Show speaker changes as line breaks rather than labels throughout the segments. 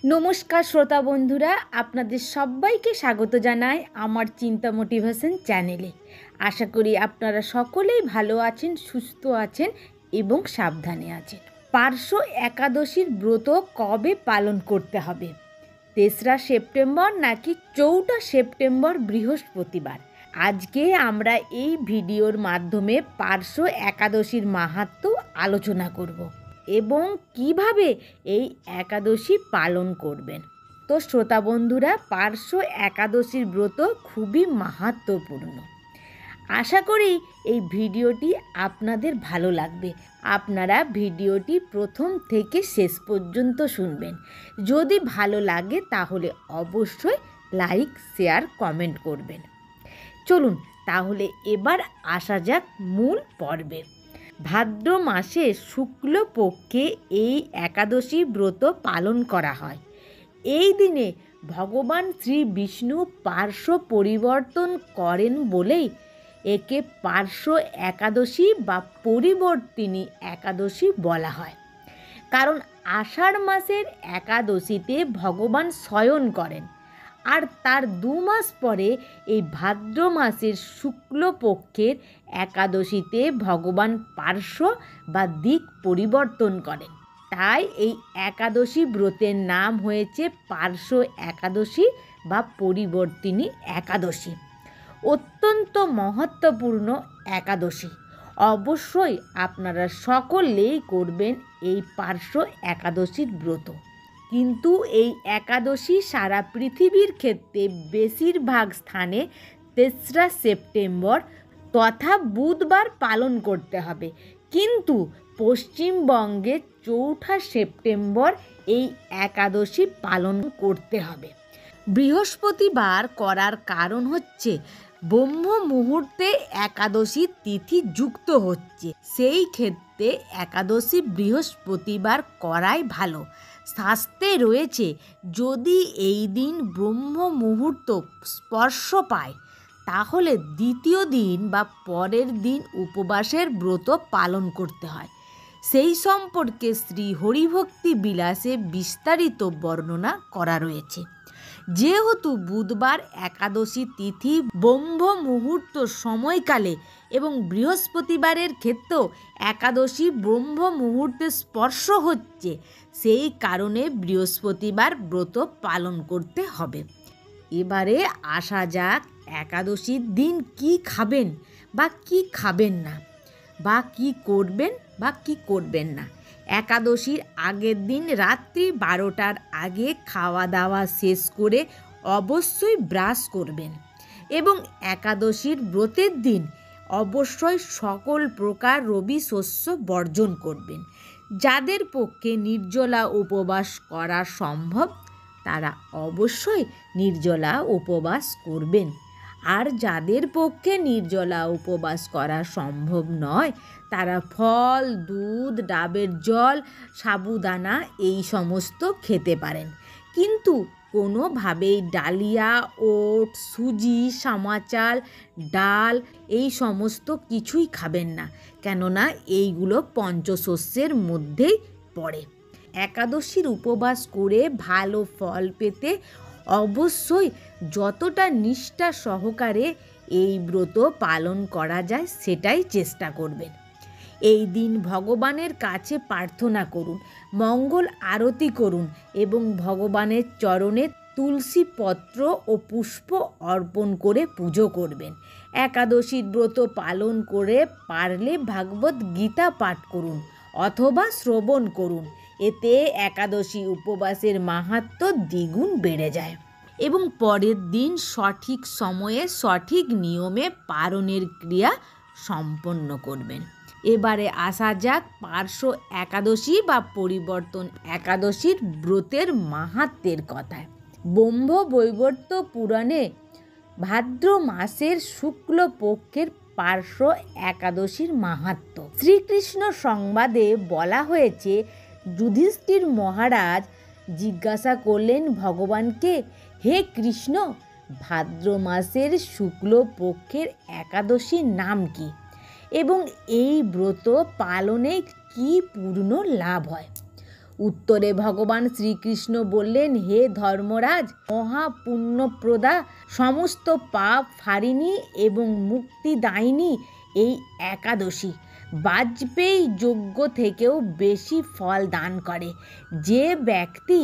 নমস্কার শ্রোতা বন্ধুরা, আপনাদের সবাইকে স্বাগত জানাই আমার চিন্তা মোটিভেশন চ্যানেলে। আশা করি আপনারা সকলেই ভালো আছেন, সুস্থ আছেন এবং সাবধানে আছেন। পার্শ্ব একাদশীর ব্রত কবে পালন করতে হবে? 3রা সেপ্টেম্বর নাকি 4ঠা সেপ্টেম্বর বৃহস্পতিবার? আজকে আমরা এই ভিডিওর মাধ্যমে পার্শ্ব একাদশীর মাহাত্ম্য আলোচনা করব এবং কিভাবে এই একাদশী পালন করবেন। তো শ্রোতা বন্ধুরা, পার্শ্ব একাদশীর ব্রত খুবই মাহাত্ম্যপূর্ণ। আশা করি এই ভিডিওটি আপনাদের ভালো লাগবে। আপনারা ভিডিওটি প্রথম থেকে শেষ পর্যন্ত শুনবেন। যদি ভালো লাগে তাহলে অবশ্যই লাইক, শেয়ার, কমেন্ট করবেন। চলুন তাহলে এবার আসা যাক মূল পর্বে। ভাদ্র মাসে শুক্লপক্ষে এই একাদশী ব্রত পালন করা হয়। এই দিনে ভগবান শ্রী বিষ্ণু পার্শ্ব পরিবর্তন করেন বলেই একে পার্শ্ব একাদশী বা পরিবর্তিনী একাদশী বলা হয়। কারণ আষাঢ় মাসের একাদশীতে ভগবান শয়ন করেন, আর তার 2 মাস পরে এই ভাদ্র মাসের শুক্লপক্ষের একাদশীতে ভগবান পার্শ্ব বা দিক পরিবর্তন করেন। তাই এই একাদশী ব্রতের নাম হয়েছে পার্শ্ব একাদশী বা পরিবর্তিনী একাদশী। অত্যন্ত মহত্বপূর্ণ একাদশী। অবশ্যই আপনারা সকলেই করবেন এই পার্শ্ব একাদশীর ব্রত। কিন্তু এই একাদশী সারা পৃথিবীর ক্ষেত্রে বেশিরভাগ স্থানে 3রা সেপ্টেম্বর তথা বুধবার পালন করতে হবে, কিন্তু পশ্চিমবঙ্গে 4ঠা সেপ্টেম্বর এই একাদশী পালন করতে হবে। বৃহস্পতিবার করার কারণ হচ্ছে ব্রহ্ম মুহূর্তে একাদশী তিথি যুক্ত হচ্ছে। সেই ক্ষেত্রে একাদশী বৃহস্পতিবার করাই ভালো। শাস্ত্রে রয়েছে, যদি এই দিন ব্রহ্ম মুহূর্ত স্পর্শ পায় তাহলে দ্বিতীয় দিন বা পরের দিন উপবাসের ব্রত পালন করতে হয়। সেই সম্পর্কে শ্রী হরিভক্তি বিলাসে বিস্তারিত বর্ণনা করা রয়েছে। যেহেতু বুধবার একাদশী তিথি ব্রহ্ম মুহূর্ত সময়কালে এবং বৃহস্পতিবারের ক্ষেত্রেও একাদশী ব্রহ্ম মুহূর্তে স্পর্শ হচ্ছে, সেই কারণে বৃহস্পতিবার ব্রত পালন করতে হবে। এবারে আসা যাক একাদশীর দিন কি খাবেন বা কি খাবেন না, বা কি করবেন বা কি করবেন না। একাদশীর আগের দিন রাত্রি 12টার আগে খাওয়া দাওয়া শেষ করে অবশ্যই ব্রাশ করবেন এবং একাদশীর ব্রতের দিন অবশ্যই সকল প্রকার রবি শস্য বর্জন করবেন। যাদের পক্ষে নির্জলা উপবাস করা সম্ভব তারা অবশ্যই নির্জলা উপবাস করবেন, আর যাদের পক্ষে নির্জলা উপবাস করা সম্ভব নয় তারা ফল, দুধ, ডাবের জল, সাবুদানা এই সমস্ত খেতে পারেন। কিন্তু কোনোভাবেই ডালিয়া, ওট, সুজি, সামা চাল, ডাল এই সমস্ত কিছুই খাবেন না, কেননা এইগুলো পঞ্চশস্যের মধ্যেই পড়ে। একাদশীর উপবাস করে ভালো ফল পেতে অবশ্যই যতটা নিষ্ঠা সহকারে এই ব্রত পালন করা যায় সেটাই চেষ্টা করবেন। এই দিন ভগবানের কাছে প্রার্থনা করুন, মঙ্গল আরতি করুন এবং ভগবানের চরণে তুলসী পত্র ও পুষ্প অর্পণ করে পুজো করবেন। একাদশীর ব্রত পালন করে পারলে ভাগবত গীতা পাঠ করুন অথবা শ্রবণ করুন। এতে একাদশী উপবাসের মাহাত্ম্য দ্বিগুণ বেড়ে যায় এবং পরের দিন সঠিক সময়ে সঠিক নিয়মে পালনের ক্রিয়া সম্পন্ন করবেন। এবারে আসা যাক পার্শ্ব একাদশী বা পরিবর্তন একাদশীর ব্রতের মাহাত্ম্যের কথায়। ব্রহ্ম বৈবর্ত পুরাণে ভাদ্র মাসের শুক্লপক্ষের পার্শ্ব একাদশীর মাহাত্ম্য শ্রীকৃষ্ণ সংবাদে বলা হয়েছে, যুধিষ্ঠির মহারাজ জিজ্ঞাসা করলেন ভগবানকে, হে কৃষ্ণ, ভাদ্র মাসের শুক্লপক্ষের একাদশীর নাম কি এবং এই ব্রত পালনে কি পূর্ণ লাভ হয়? উত্তরে ভগবান শ্রীকৃষ্ণ বললেন, হে ধর্মরাজ, মহাপুণ্যপ্রদা, সমস্ত পাপ ফারিণী এবং মুক্তিদায়িনী এই একাদশী বাজপেয়ী যজ্ঞ থেকেও বেশি ফল দান করে। যে ব্যক্তি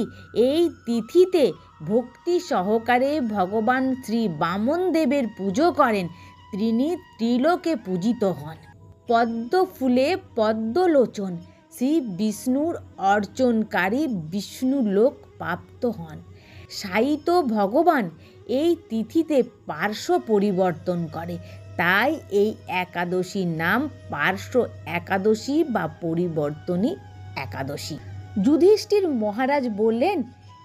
এই তিথিতে ভক্তি সহকারে ভগবান শ্রী বামনদেবের পুজো করেন তিনি ত্রিলোকে পূজিত হন। পদ্ম ফুলে পদ্মলোচন শ্রী বিষ্ণুর অর্চনকারী বিষ্ণুলোক প্রাপ্ত হন। সাহিত্য ভগবান এই তিথিতে পার্শ্ব পরিবর্তন করে, তাই এই একাদশীর নাম পার্শ্ব একাদশী বা পরিবর্তনী একাদশী। যুধিষ্ঠির মহারাজ বললেন,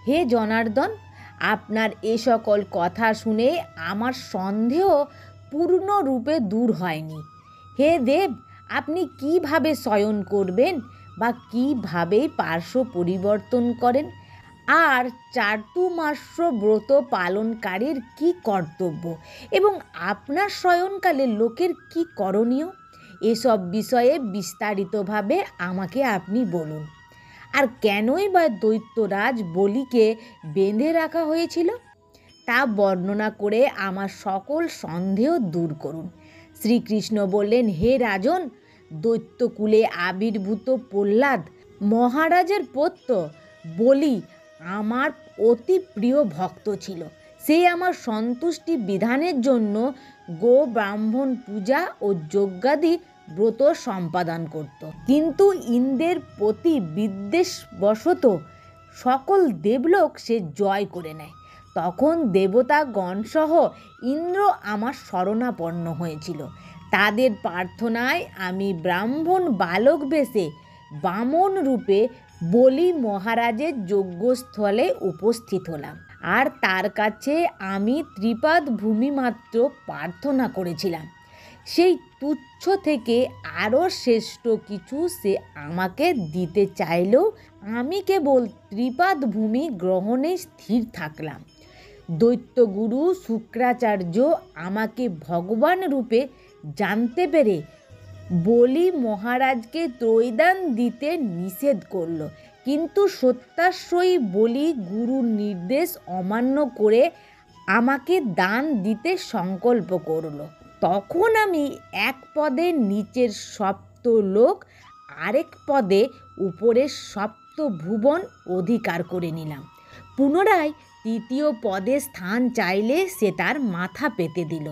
হে জনার্দন, আপনার এ সকল কথা শুনে আমার সন্দেহ পূর্ণরূপে দূর হয়নি। হে দেব, আপনি কিভাবে শয়ন করবেন বা কিভাবে পার্শ্ব পরিবর্তন করেন, আর চাতুর্মাস্য ব্রত পালনকারীর কি কর্তব্য এবং আপনার শয়নকালে লোকের কি করণীয়, এসব বিষয়ে বিস্তারিতভাবে আমাকে আপনি বলুন। আর কেনই বা দৈত্যরাজ বলিকে বেঁধে রাখা হয়েছিল তা বর্ণনা করে আমার সকল সন্দেহ দূর করুন। শ্রীকৃষ্ণ বললেন, হে রাজন, দৈত্যকুলে আবির্ভূত প্রহ্লাদ মহারাজের পৌত্র বলি আমার অতি প্রিয় ভক্ত ছিল। সে আমার সন্তুষ্টি বিধানের জন্য গো ব্রাহ্মণ পূজা ও যজ্ঞাদি ব্রত সম্পাদন করত, কিন্তু ইন্দ্রের প্রতি বিদ্বেষবশত সকল দেবলোক সে জয় করে নেয়। তখন দেবতাগণসহ ইন্দ্র আমার শরণাপন্ন হয়েছিল। তাদের প্রার্থনায় আমি ব্রাহ্মণ বালক বেশে বামন রূপে বলি মহারাজের যজ্ঞস্থলে উপস্থিত হলাম, আর তার কাছে আমি ত্রিপাদ ভূমি মাত্র প্রার্থনা করেছিলাম। সেই তুচ্ছ থেকে আরও শ্রেষ্ঠ কিছু সে আমাকে দিতে চাইলেও আমি কেবল ত্রিপাদ ভূমি গ্রহণে স্থির থাকলাম। দৈত্যগুরু শুক্রাচার্য আমাকে ভগবান রূপে জানতে পেরে বলি মহারাজকে ত্রৈদান দিতে নিষেধ করল, কিন্তু সত্যাশ্রয়ী বলি গুরুর নির্দেশ অমান্য করে আমাকে দান দিতে সংকল্প করল। তখন আমি এক পদে নিচের সপ্তলোক, আরেক পদে উপরের সপ্তভুবন অধিকার করে নিলাম। পুনরায় তৃতীয় পদে স্থান চাইলে সে তার মাথা পেতে দিল।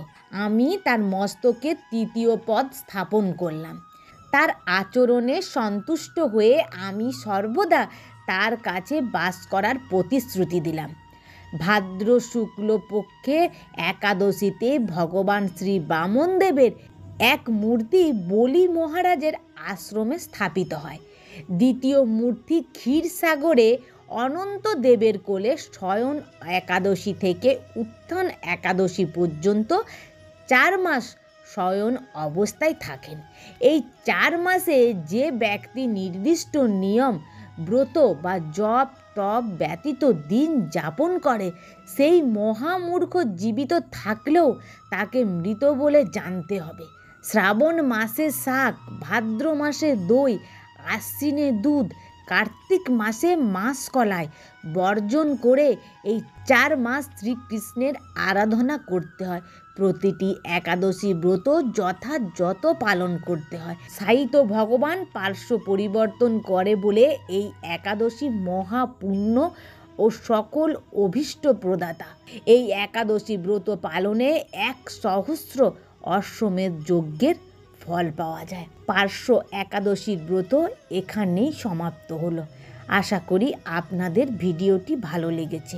আমি তার মস্তকে তৃতীয় পদ স্থাপন করলাম। তার আচরণে সন্তুষ্ট হয়ে আমি সর্বদা তার কাছে বাস করার প্রতিশ্রুতি দিলাম। ভাদ্র শুক্লপক্ষে একাদশীতে ভগবান শ্রী বামনদেবের এক মূর্তি বলি মহারাজের আশ্রমে স্থাপিত হয়। দ্বিতীয় মূর্তি ক্ষীরসাগরে অনন্ত দেবের কোলে শয়ন একাদশী থেকে উত্থান একাদশী পর্যন্ত 4 মাস শয়ন অবস্থায় থাকেন। এই 4 মাসে যে ব্যক্তি নির্দিষ্ট নিয়ম ব্রত বা জপ তপ ব্যতীত দিন যাপন করে সেই মহামূর্খ জীবিত থাকলেও তাকে মৃত বলে জানতে হবে। শ্রাবণ মাসে শাক, ভাদ্র মাসে দই, আশ্বিনে দুধ, কার্তিক মাসে মাসকলাই বর্জন করে এই 4 মাস শ্রীকৃষ্ণের আরাধনা করতে হয়। প্রতিটি একাদশী ব্রত যথাযথ পালন করতে হয়। সাহিত্য ভগবান পার্শ্ব পরিবর্তন করে বলে এই একাদশী মহাপুণ্য ও সকল অভীষ্ট প্রদাতা। এই একাদশী ব্রত পালনে 1,000 অশ্বমেধ যজ্ঞের ফল পাওয়া যায়। পার্শ্ব একাদশীর ব্রত এখানেই সমাপ্ত হলো। আশা করি আপনাদের ভিডিওটি ভালো লেগেছে।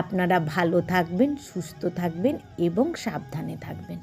আপনারা ভালো থাকবেন, সুস্থ থাকবেন এবং সাবধানে থাকবেন।